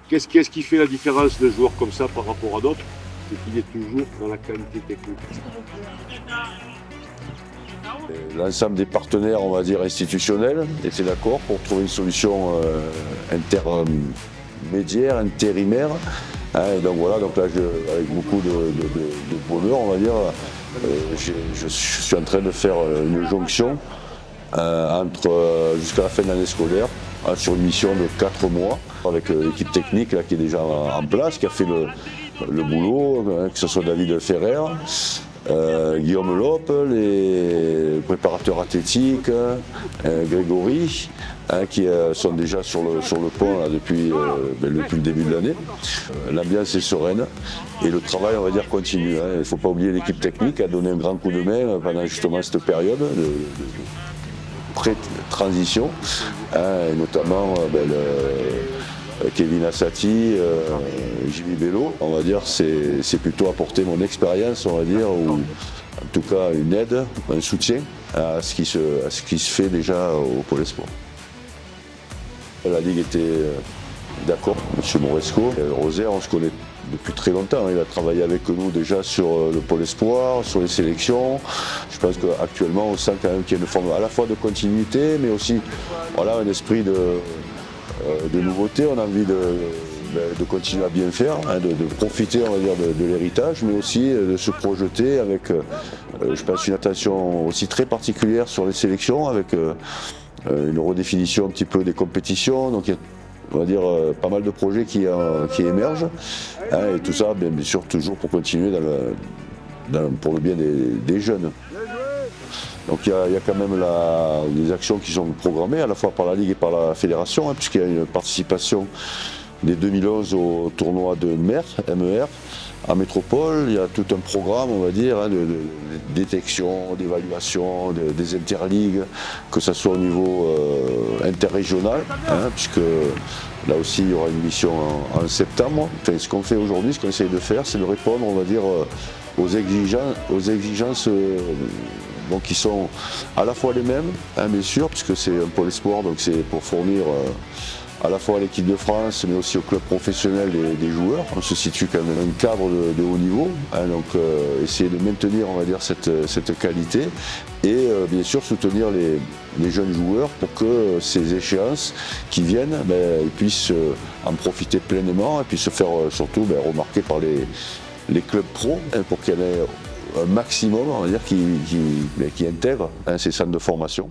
Qu'est-ce qui fait la différence d'un joueur comme ça par rapport à d'autres? C'est qu'il est toujours dans la qualité technique. L'ensemble des partenaires, on va dire, institutionnels étaient d'accord pour trouver une solution intermédiaire, intérimaire. Et donc voilà, donc là, avec beaucoup de bonheur, on va dire, je suis en train de faire une jonction jusqu'à la fin de l'année scolaire sur une mission de 4 mois avec l'équipe technique là, qui est déjà en place, qui a fait le boulot, que ce soit David Ferrer, Guillaume Lope, les préparateurs athlétiques, Grégory, qui sont déjà sur le pont là, depuis le début de l'année. L'ambiance est sereine et le travail, on va dire, continue. Il ne faut pas oublier l'équipe technique qui a donné un grand coup de main pendant justement cette période de pré-transition, et notamment Kevin Assati, Jimmy Bello. On va dire c'est plutôt apporter mon expérience, on va dire, ou en tout cas une aide, un soutien à ce qui se fait déjà au Pôle Espoir. La Ligue était d'accord, M. Moresco. Rosaire, on se connaît depuis très longtemps. Il a travaillé avec nous déjà sur le Pôle Espoir, sur les sélections. Je pense qu'actuellement, on sent quand même qu'il y a une forme à la fois de continuité, mais aussi voilà, un esprit de nouveauté. On a envie de continuer à bien faire, de profiter, on va dire, de l'héritage, mais aussi de se projeter avec, je pense, une attention aussi très particulière sur les sélections, avec une redéfinition un petit peu des compétitions. Donc il y a, on va dire, pas mal de projets qui émergent, et tout ça, bien sûr, toujours pour continuer pour le bien des jeunes. Donc il y a quand même des actions qui sont programmées à la fois par la Ligue et par la Fédération, puisqu'il y a une participation dès 2011 au tournoi de MER, en métropole. Il y a tout un programme, on va dire, de détection, d'évaluation, des interligues, que ce soit au niveau interrégional, puisque là aussi il y aura une mission en septembre. Enfin, ce qu'on fait aujourd'hui, ce qu'on essaye de faire, c'est de répondre, on va dire, aux exigences donc qui sont à la fois les mêmes, bien sûr, puisque c'est un pôle espoir, donc c'est pour fournir à la fois à l'équipe de France, mais aussi au club professionnel des joueurs. On se situe quand même dans un cadre de haut niveau, donc essayer de maintenir, on va dire, cette qualité et bien sûr soutenir les jeunes joueurs pour que ces échéances qui viennent, ils puissent en profiter pleinement et puis se faire surtout remarquer par les clubs pro, pour qu'il y en ait un maximum, on va dire, qui intègrent ces centres de formation.